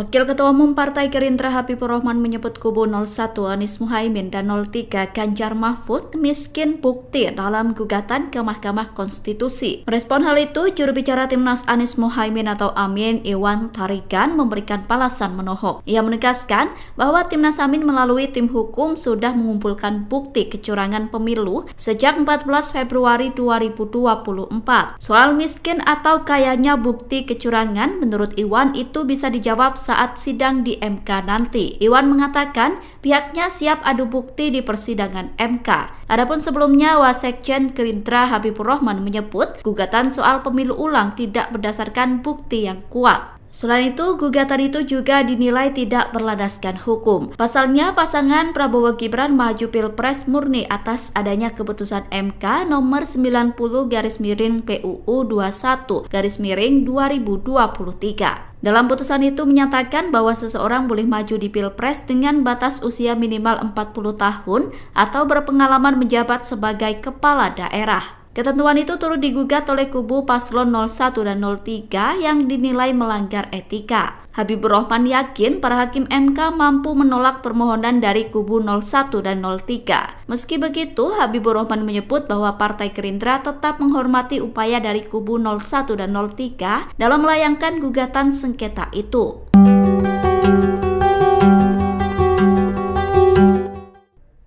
Wakil Ketua Umum Partai Gerindra Habibur Rahman menyebut kubu 01 Anies Muhaimin dan 03 Ganjar Mahfud miskin bukti dalam gugatan ke Mahkamah Konstitusi. Merespon hal itu, juru bicara Timnas Anies Muhaimin atau Amin, Iwan Tarigan, memberikan balasan menohok. Ia menegaskan bahwa Timnas Amin melalui tim hukum sudah mengumpulkan bukti kecurangan pemilu sejak 14 Februari 2024. Soal miskin atau kayanya bukti kecurangan, menurut Iwan itu bisa dijawab saat sidang di MK nanti. Iwan mengatakan pihaknya siap adu bukti di persidangan MK. Adapun sebelumnya, Wasekjen Gerindra Habibur Rahman menyebut gugatan soal pemilu ulang tidak berdasarkan bukti yang kuat. Selain itu, gugatan itu juga dinilai tidak berlandaskan hukum. Pasalnya, pasangan Prabowo Gibran maju Pilpres murni atas adanya keputusan MK nomor 90/PUU 21/2023. Dalam putusan itu menyatakan bahwa seseorang boleh maju di Pilpres dengan batas usia minimal 40 tahun atau berpengalaman menjabat sebagai kepala daerah. Ketentuan itu turut digugat oleh kubu paslon 01 dan 03 yang dinilai melanggar etika. Habibur Rahman yakin para hakim MK mampu menolak permohonan dari kubu 01 dan 03. Meski begitu, Habibur Rahman menyebut bahwa Partai Gerindra tetap menghormati upaya dari kubu 01 dan 03 dalam melayangkan gugatan sengketa itu.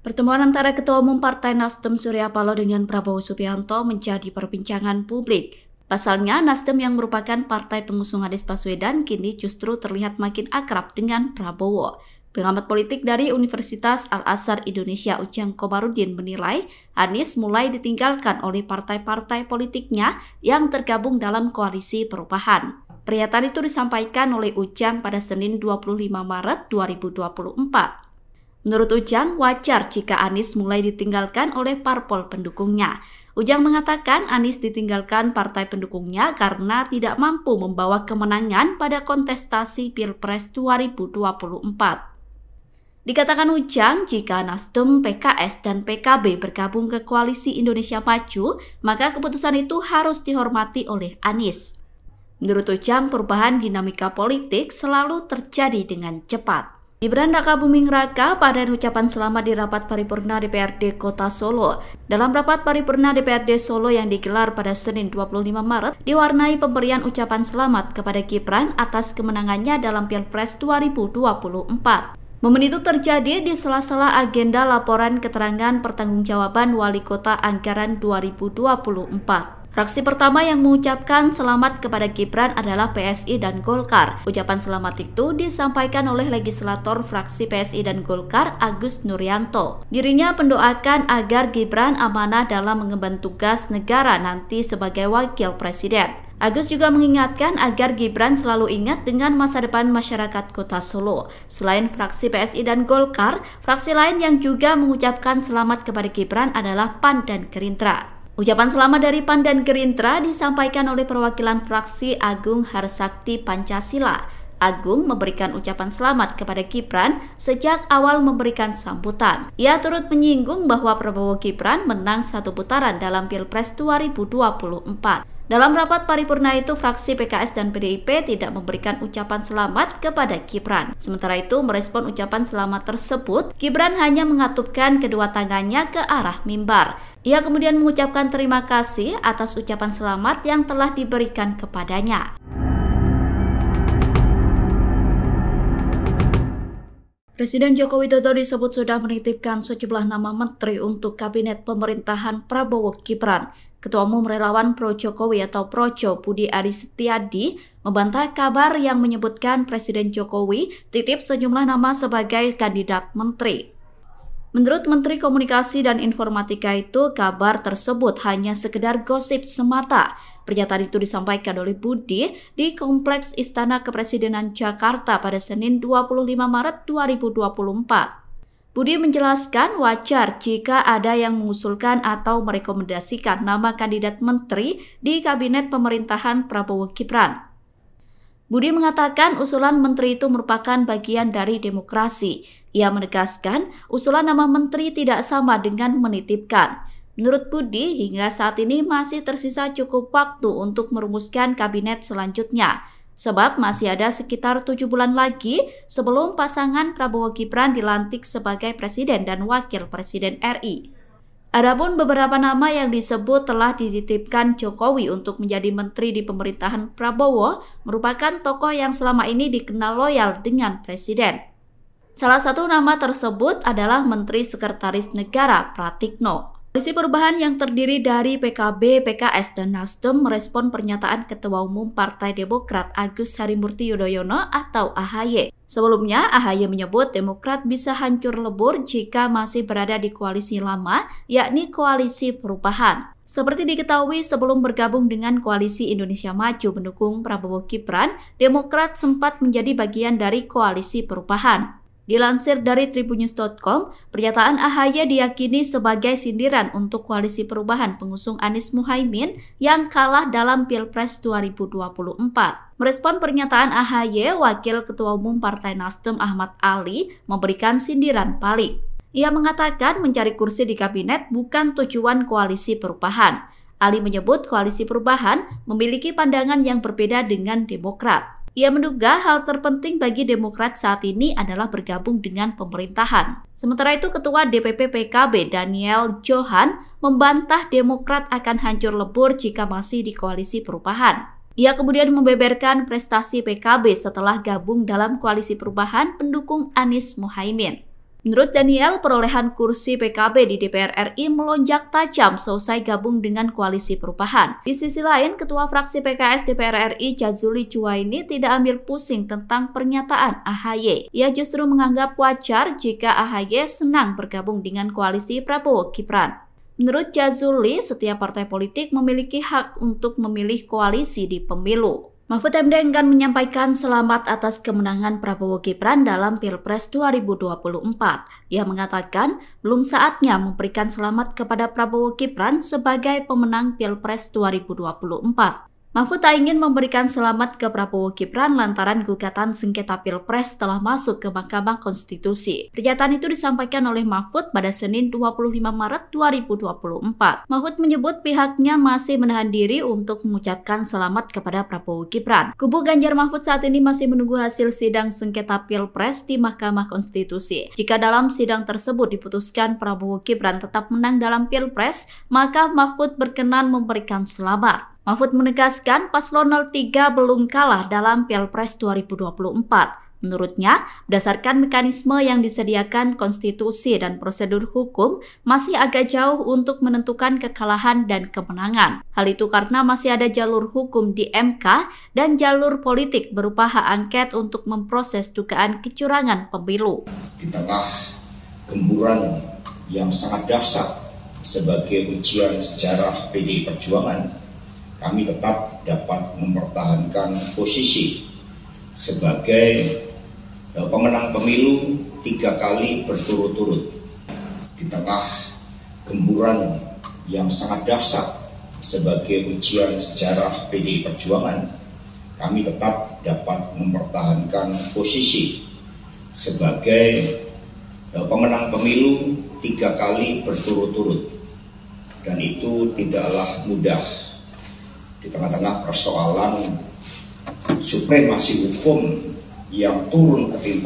Pertemuan antara Ketua Umum Partai Nasdem Surya Paloh dengan Prabowo Subianto menjadi perbincangan publik. Pasalnya, Nasdem yang merupakan partai pengusung Anies Baswedan kini justru terlihat makin akrab dengan Prabowo. Pengamat politik dari Universitas Al-Azhar Indonesia Ujang Komarudin menilai Anies mulai ditinggalkan oleh partai-partai politiknya yang tergabung dalam koalisi perubahan. Pernyataan itu disampaikan oleh Ujang pada Senin 25 Maret 2024. Menurut Ujang, wajar jika Anies mulai ditinggalkan oleh parpol pendukungnya. Ujang mengatakan Anies ditinggalkan partai pendukungnya karena tidak mampu membawa kemenangan pada kontestasi Pilpres 2024. Dikatakan Ujang, jika Nasdem, PKS, dan PKB bergabung ke Koalisi Indonesia Maju, maka keputusan itu harus dihormati oleh Anies. Menurut Ujang, perubahan dinamika politik selalu terjadi dengan cepat. Gibran Rakabuming Raka pada ucapan selamat di rapat paripurna DPRD Kota Solo. Dalam rapat paripurna DPRD Solo yang digelar pada Senin 25 Maret, diwarnai pemberian ucapan selamat kepada Gibran atas kemenangannya dalam Pilpres 2024. Momen itu terjadi di sela-sela agenda laporan keterangan pertanggungjawaban Wali Kota Anggaran 2024. Fraksi pertama yang mengucapkan selamat kepada Gibran adalah PSI dan Golkar. Ucapan selamat itu disampaikan oleh legislator fraksi PSI dan Golkar Agus Nuryanto. Dirinya mendoakan agar Gibran amanah dalam mengemban tugas negara nanti sebagai wakil presiden. Agus juga mengingatkan agar Gibran selalu ingat dengan masa depan masyarakat Kota Solo. Selain fraksi PSI dan Golkar, fraksi lain yang juga mengucapkan selamat kepada Gibran adalah PAN dan Gerindra. Ucapan selamat dari PAN dan Gerindra disampaikan oleh perwakilan fraksi Agung Harsakti Pancasila. Agung memberikan ucapan selamat kepada Gibran sejak awal memberikan sambutan. Ia turut menyinggung bahwa Prabowo Gibran menang satu putaran dalam Pilpres 2024. Dalam rapat paripurna itu, fraksi PKS dan PDIP tidak memberikan ucapan selamat kepada Gibran. Sementara itu, merespon ucapan selamat tersebut, Gibran hanya mengatupkan kedua tangannya ke arah mimbar. Ia kemudian mengucapkan terima kasih atas ucapan selamat yang telah diberikan kepadanya. Presiden Joko Widodo disebut sudah menitipkan sejumlah nama menteri untuk kabinet pemerintahan Prabowo Gibran. Ketua Umum Relawan Pro Jokowi atau Projo Budi Aris Setiadi membantah kabar yang menyebutkan Presiden Jokowi titip sejumlah nama sebagai kandidat menteri. Menurut Menteri Komunikasi dan Informatika itu, kabar tersebut hanya sekedar gosip semata. Pernyataan itu disampaikan oleh Budi di Kompleks Istana Kepresidenan Jakarta pada Senin 25 Maret 2024. Budi menjelaskan wajar jika ada yang mengusulkan atau merekomendasikan nama kandidat menteri di kabinet pemerintahan Prabowo Gibran. Budi mengatakan usulan menteri itu merupakan bagian dari demokrasi. Ia menegaskan usulan nama menteri tidak sama dengan menitipkan. Menurut Budi, hingga saat ini masih tersisa cukup waktu untuk merumuskan kabinet selanjutnya. Sebab masih ada sekitar 7 bulan lagi sebelum pasangan Prabowo Gibran dilantik sebagai Presiden dan Wakil Presiden RI. Adapun beberapa nama yang disebut telah dititipkan Jokowi untuk menjadi menteri di pemerintahan Prabowo merupakan tokoh yang selama ini dikenal loyal dengan Presiden. Salah satu nama tersebut adalah Menteri Sekretaris Negara Pratikno. Koalisi Perubahan yang terdiri dari PKB, PKS, dan Nasdem merespon pernyataan Ketua Umum Partai Demokrat Agus Harimurti Yudhoyono atau AHY. Sebelumnya, AHY menyebut Demokrat bisa hancur lebur jika masih berada di koalisi lama, yakni Koalisi Perubahan. Seperti diketahui sebelum bergabung dengan Koalisi Indonesia Maju mendukung Prabowo Gibran, Demokrat sempat menjadi bagian dari Koalisi Perubahan. Dilansir dari tribunnews.com, pernyataan AHY diyakini sebagai sindiran untuk Koalisi Perubahan pengusung Anies Muhaimin yang kalah dalam Pilpres 2024. Merespon pernyataan AHY, Wakil Ketua Umum Partai Nasdem Ahmad Ali memberikan sindiran balik. Ia mengatakan mencari kursi di kabinet bukan tujuan Koalisi Perubahan. Ali menyebut Koalisi Perubahan memiliki pandangan yang berbeda dengan Demokrat. Ia menduga hal terpenting bagi Demokrat saat ini adalah bergabung dengan pemerintahan. Sementara itu, Ketua DPP PKB Daniel Johan membantah Demokrat akan hancur lebur jika masih di Koalisi Perubahan. Ia kemudian membeberkan prestasi PKB setelah gabung dalam Koalisi Perubahan pendukung Anies Muhaimin. Menurut Daniel, perolehan kursi PKB di DPR RI melonjak tajam selesai gabung dengan Koalisi Perubahan. Di sisi lain, Ketua Fraksi PKS DPR RI Jazuli Juwaini tidak ambil pusing tentang pernyataan AHY. Ia justru menganggap wajar jika AHY senang bergabung dengan Koalisi Prabowo Gibran. Menurut Jazuli, setiap partai politik memiliki hak untuk memilih koalisi di pemilu. Mahfud MD enggan menyampaikan selamat atas kemenangan Prabowo Gibran dalam Pilpres 2024. Ia mengatakan belum saatnya memberikan selamat kepada Prabowo Gibran sebagai pemenang Pilpres 2024. Mahfud tak ingin memberikan selamat ke Prabowo Gibran lantaran gugatan sengketa Pilpres telah masuk ke Mahkamah Konstitusi. Pernyataan itu disampaikan oleh Mahfud pada Senin 25 Maret 2024. Mahfud menyebut pihaknya masih menahan diri untuk mengucapkan selamat kepada Prabowo Gibran. Kubu Ganjar Mahfud saat ini masih menunggu hasil sidang sengketa Pilpres di Mahkamah Konstitusi. Jika dalam sidang tersebut diputuskan Prabowo Gibran tetap menang dalam Pilpres, maka Mahfud berkenan memberikan selamat. Mahfud menegaskan Paslon 03 belum kalah dalam Pilpres 2024. Menurutnya, berdasarkan mekanisme yang disediakan konstitusi dan prosedur hukum, masih agak jauh untuk menentukan kekalahan dan kemenangan. Hal itu karena masih ada jalur hukum di MK dan jalur politik berupa hak angket untuk memproses dugaan kecurangan pemilu. Di tengah gempuran yang sangat dahsyat sebagai ujian sejarah PDI Perjuangan, kami tetap dapat mempertahankan posisi sebagai pemenang pemilu 3 kali berturut-turut. Di tengah gempuran yang sangat dahsyat sebagai ujian sejarah PDI Perjuangan, kami tetap dapat mempertahankan posisi sebagai pemenang pemilu 3 kali berturut-turut. Dan itu tidaklah mudah. Di tengah-tengah persoalan supremasi hukum yang turun ke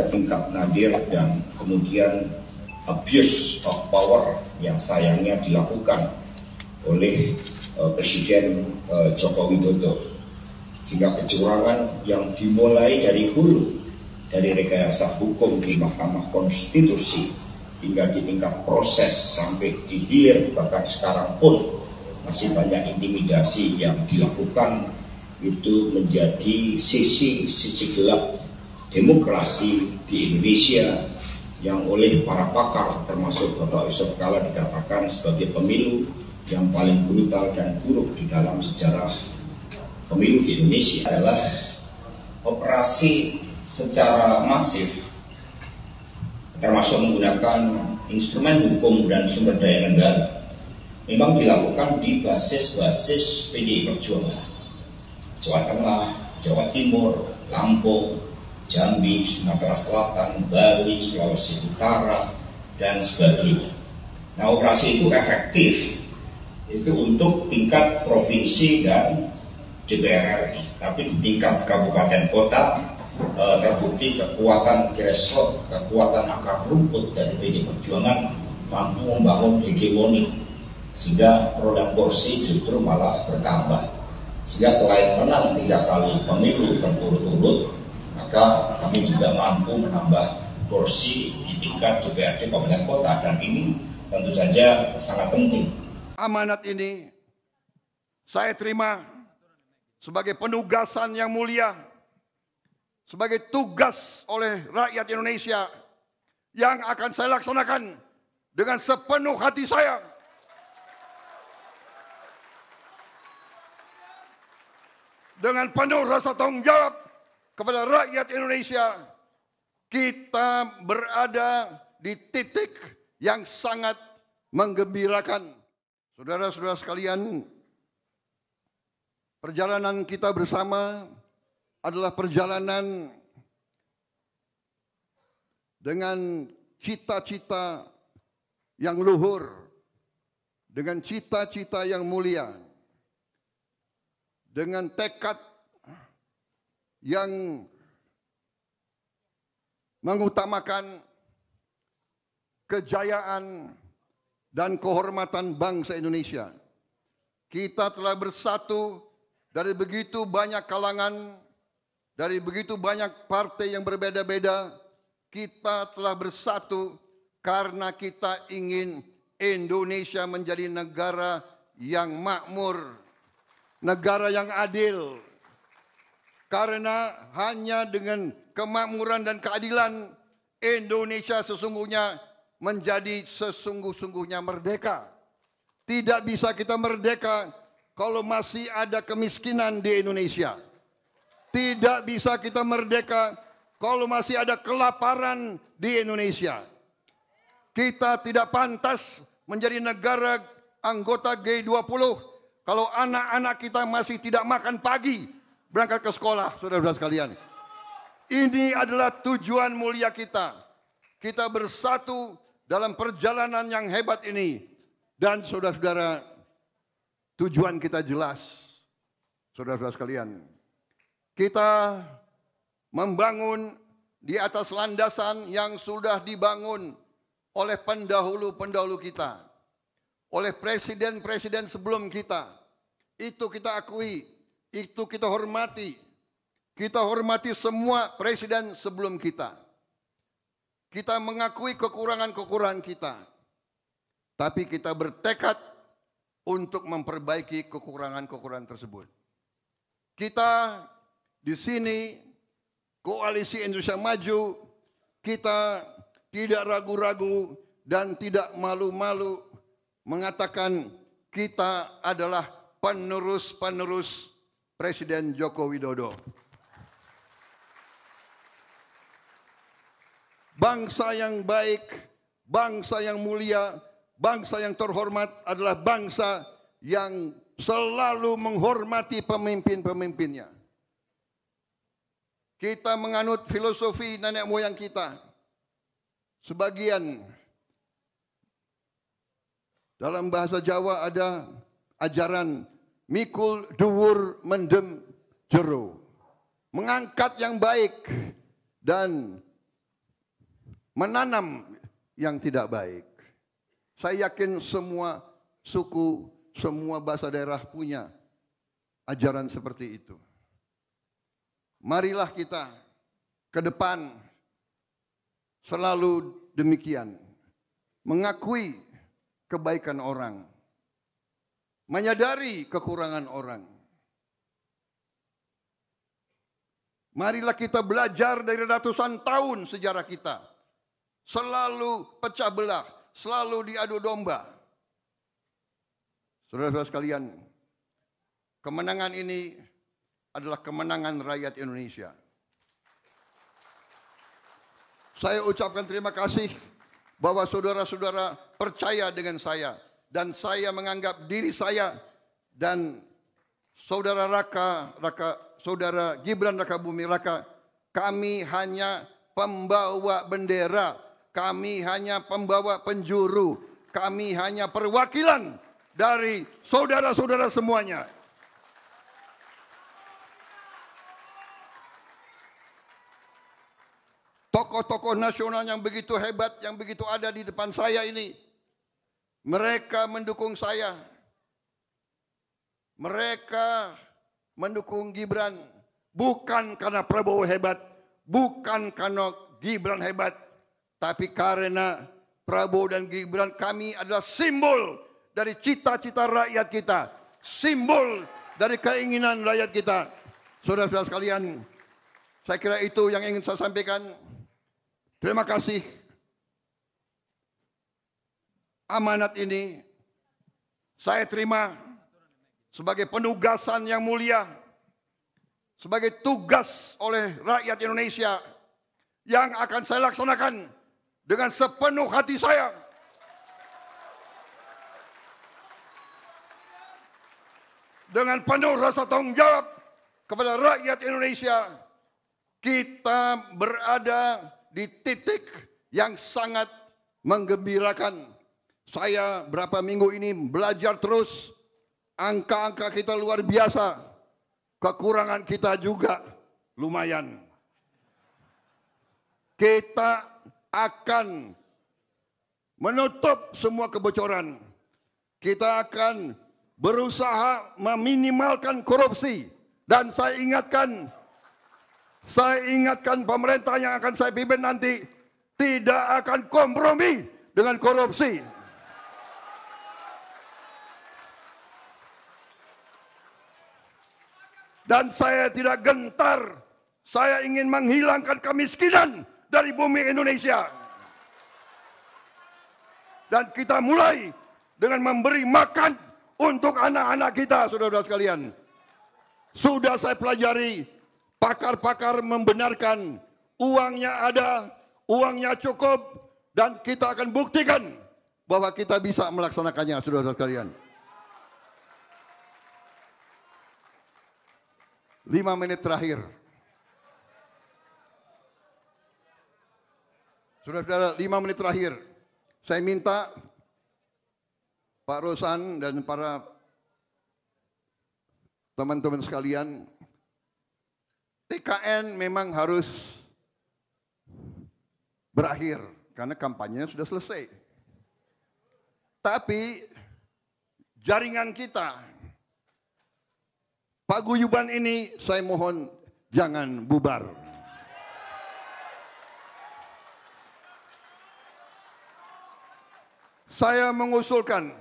tingkat nadir dan kemudian abuse of power yang sayangnya dilakukan oleh Presiden Joko Widodo, sehingga kecurangan yang dimulai dari hulu, dari rekayasa hukum di Mahkamah Konstitusi hingga di tingkat proses sampai di hilir, bahkan sekarang pun masih banyak intimidasi yang dilakukan, itu menjadi sisi gelap demokrasi di Indonesia yang oleh para pakar termasuk Bapak Yusuf Kala dikatakan sebagai pemilu yang paling brutal dan buruk di dalam sejarah pemilu di Indonesia. Adalah operasi secara masif termasuk menggunakan instrumen hukum dan sumber daya negara memang dilakukan di basis-basis PDI Perjuangan. Jawa Tengah, Jawa Timur, Lampung, Jambi, Sumatera Selatan, Bali, Sulawesi Utara, dan sebagainya. Nah, operasi itu efektif itu untuk tingkat provinsi dan DPR RI. Tapi di tingkat kabupaten kota terbukti kekuatan grassroots, kekuatan akar rumput dari PDI Perjuangan mampu membangun hegemoni, sehingga perolehan kursi justru malah bertambah. Sehingga selain menang 3 kali pemilu berturut-turut, maka kami juga mampu menambah kursi di tingkat DPRD kabupaten kota, dan ini tentu saja sangat penting. Amanat ini saya terima sebagai penugasan yang mulia, sebagai tugas oleh rakyat Indonesia yang akan saya laksanakan dengan sepenuh hati saya. Dengan penuh rasa tanggung jawab kepada rakyat Indonesia, kita berada di titik yang sangat menggembirakan. Saudara-saudara sekalian, perjalanan kita bersama adalah perjalanan dengan cita-cita yang luhur, dengan cita-cita yang mulia, dengan tekad yang mengutamakan kejayaan dan kehormatan bangsa Indonesia. Kita telah bersatu dari begitu banyak kalangan, dari begitu banyak partai yang berbeda-beda. Kita telah bersatu karena kita ingin Indonesia menjadi negara yang makmur, negara yang adil. Karena hanya dengan kemakmuran dan keadilan, Indonesia sesungguhnya menjadi sesungguh-sungguhnya merdeka. Tidak bisa kita merdeka kalau masih ada kemiskinan di Indonesia. Tidak bisa kita merdeka kalau masih ada kelaparan di Indonesia. Kita tidak pantas menjadi negara anggota G20 kalau anak-anak kita masih tidak makan pagi berangkat ke sekolah, saudara-saudara sekalian. Ini adalah tujuan mulia kita. Kita bersatu dalam perjalanan yang hebat ini. Dan saudara-saudara, tujuan kita jelas. Saudara-saudara sekalian, kita membangun di atas landasan yang sudah dibangun oleh pendahulu-pendahulu kita, oleh presiden-presiden sebelum kita. Itu kita akui, itu kita hormati. Kita hormati semua presiden sebelum kita. Kita mengakui kekurangan-kekurangan kita. Tapi kita bertekad untuk memperbaiki kekurangan-kekurangan tersebut. Kita di sini, Koalisi Indonesia Maju, kita tidak ragu-ragu dan tidak malu-malu mengatakan kita adalah penerus-penerus Presiden Joko Widodo. Bangsa yang baik, bangsa yang mulia, bangsa yang terhormat adalah bangsa yang selalu menghormati pemimpin-pemimpinnya. Kita menganut filosofi nenek moyang kita. Sebagian dalam bahasa Jawa ada ajaran mikul dhuwur mendem jero. Mengangkat yang baik dan menanam yang tidak baik. Saya yakin semua suku, semua bahasa daerah punya ajaran seperti itu. Marilah kita ke depan selalu demikian. Mengakui kebaikan orang. Menyadari kekurangan orang. Marilah kita belajar dari ratusan tahun sejarah kita. Selalu pecah belah, selalu diadu domba. Saudara-saudara sekalian, kemenangan ini adalah kemenangan rakyat Indonesia. Saya ucapkan terima kasih bahwa saudara-saudara percaya dengan saya. Dan saya menganggap diri saya dan saudara saudara Gibran Rakabuming Raka, kami hanya pembawa bendera, kami hanya pembawa penjuru, kami hanya perwakilan dari saudara-saudara semuanya. tokoh-tokoh nasional yang begitu hebat, yang begitu ada di depan saya ini, mereka mendukung saya. Mereka mendukung Gibran bukan karena Prabowo hebat, bukan karena Gibran hebat, tapi karena Prabowo dan Gibran kami adalah simbol dari cita-cita rakyat kita, simbol dari keinginan rakyat kita. Saudara-saudara sekalian, saya kira itu yang ingin saya sampaikan. Terima kasih. Amanat ini saya terima sebagai penugasan yang mulia, sebagai tugas oleh rakyat Indonesia yang akan saya laksanakan dengan sepenuh hati saya. Dengan penuh rasa tanggung jawab kepada rakyat Indonesia. Kita berada di titik yang sangat menggembirakan. Saya berapa minggu ini belajar terus. Angka-angka kita luar biasa. Kekurangan kita juga lumayan. Kita akan menutup semua kebocoran. Kita akan berusaha meminimalkan korupsi. Dan saya ingatkan pemerintah yang akan saya pimpin nanti tidak akan kompromi dengan korupsi. Dan saya tidak gentar, saya ingin menghilangkan kemiskinan dari bumi Indonesia. Dan kita mulai dengan memberi makan untuk anak-anak kita, saudara-saudara sekalian. Sudah saya pelajari, pakar-pakar membenarkan uangnya ada, uangnya cukup, dan kita akan buktikan bahwa kita bisa melaksanakannya, saudara-saudara sekalian. 5 menit terakhir. Saudara-saudara, 5 menit terakhir. Saya minta Pak Rosan dan para teman-teman sekalian, TKN memang harus berakhir karena kampanye sudah selesai. Tapi jaringan kita, paguyuban ini saya mohon jangan bubar. Saya mengusulkan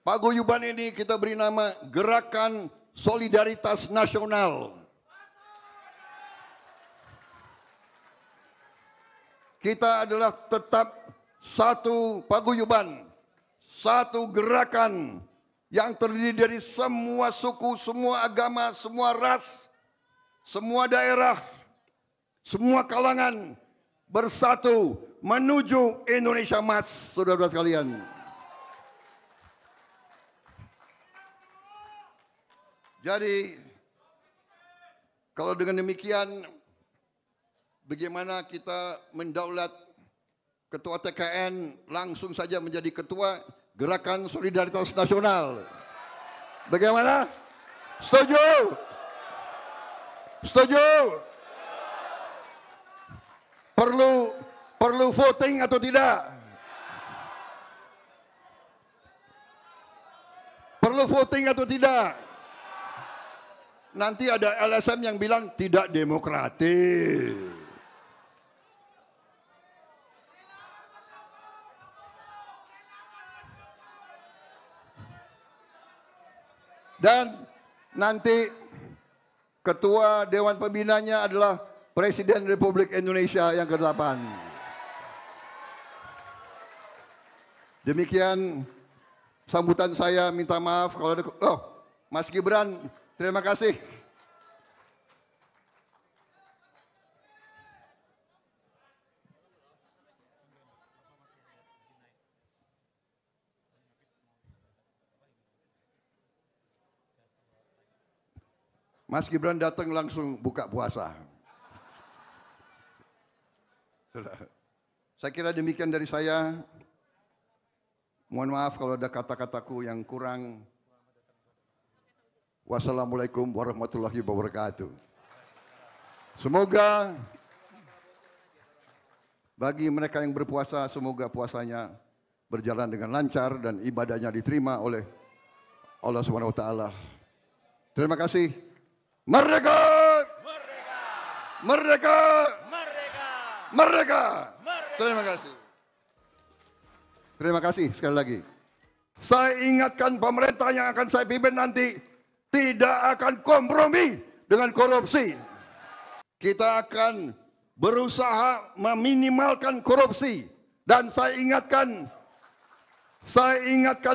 paguyuban ini kita beri nama Gerakan Solidaritas Nasional. Kita adalah tetap satu paguyuban, satu gerakan yang terdiri dari semua suku, semua agama, semua ras, semua daerah, semua kalangan bersatu menuju Indonesia Emas, saudara-saudara sekalian. Jadi, kalau dengan demikian, bagaimana kita mendaulat ketua TKN langsung saja menjadi ketua Gerakan Solidaritas Nasional. Bagaimana? Setuju? Setuju? Perlu voting atau tidak? Perlu voting atau tidak? Nanti ada LSM yang bilang tidak demokratis. Dan nanti ketua Dewan Pembinanya adalah Presiden Republik Indonesia yang ke-8. Demikian sambutan saya, minta maaf kalau ada... Mas Gibran, terima kasih. Mas Gibran datang langsung buka puasa. Saya kira demikian dari saya. Mohon maaf kalau ada kata-kataku yang kurang. Wassalamualaikum warahmatullahi wabarakatuh. Semoga Bagi mereka yang berpuasa, semoga puasanya berjalan dengan lancar dan ibadahnya diterima oleh Allah Subhanahu wa taala. Terima kasih. Merdeka! Merdeka! Merdeka! Merdeka! Terima kasih. Terima kasih sekali lagi. Saya ingatkan pemerintah yang akan saya pimpin nanti tidak akan kompromi dengan korupsi. Kita akan berusaha meminimalkan korupsi, dan saya ingatkan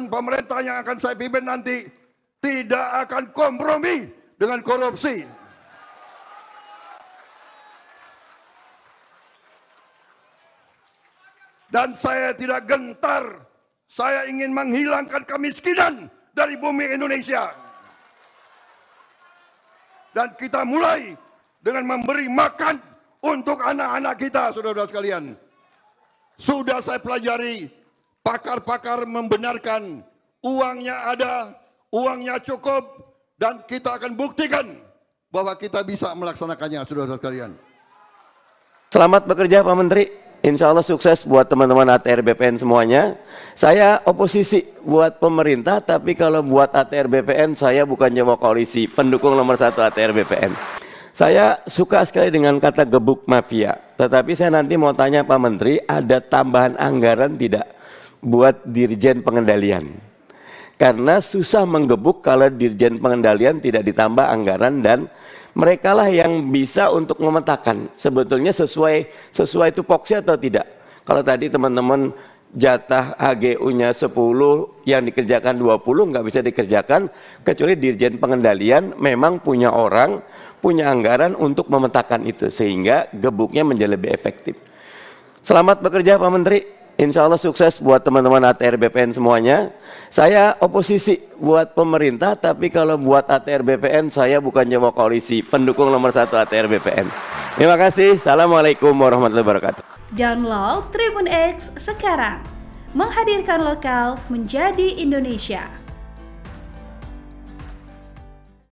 pemerintah yang akan saya pimpin nanti tidak akan kompromi dengan korupsi. Dan saya tidak gentar, saya ingin menghilangkan kemiskinan dari bumi Indonesia. Dan kita mulai dengan memberi makan untuk anak-anak kita, saudara-saudara sekalian. Sudah saya pelajari, pakar-pakar membenarkan uangnya ada, uangnya cukup, dan kita akan buktikan bahwa kita bisa melaksanakannya, saudara-saudara sekalian. Selamat bekerja Pak Menteri. Insya Allah sukses buat teman-teman ATR BPN semuanya. Saya oposisi buat pemerintah, tapi kalau buat ATR BPN saya bukan Jawa koalisi, pendukung nomor 1 ATR BPN. Saya suka sekali dengan kata gebuk mafia, tetapi saya nanti mau tanya Pak Menteri, ada tambahan anggaran tidak buat Dirjen Pengendalian? Karena susah menggebuk kalau Dirjen Pengendalian tidak ditambah anggaran, dan mereka lah yang bisa untuk memetakan sebetulnya sesuai tupoksi atau tidak. Kalau tadi teman-teman jatah HGU-nya 10 yang dikerjakan 20 nggak bisa dikerjakan, kecuali Dirjen Pengendalian memang punya orang, punya anggaran untuk memetakan itu, sehingga gebuknya menjadi lebih efektif. Selamat bekerja Pak Menteri. Insya Allah sukses buat teman-teman ATR BPN semuanya. Saya oposisi buat pemerintah, tapi kalau buat ATR BPN saya bukan Jawa koalisi, pendukung nomor 1 ATR BPN. Terima kasih. Assalamualaikum warahmatullahi wabarakatuh. Download Tribun X sekarang. Menghadirkan lokal menjadi Indonesia.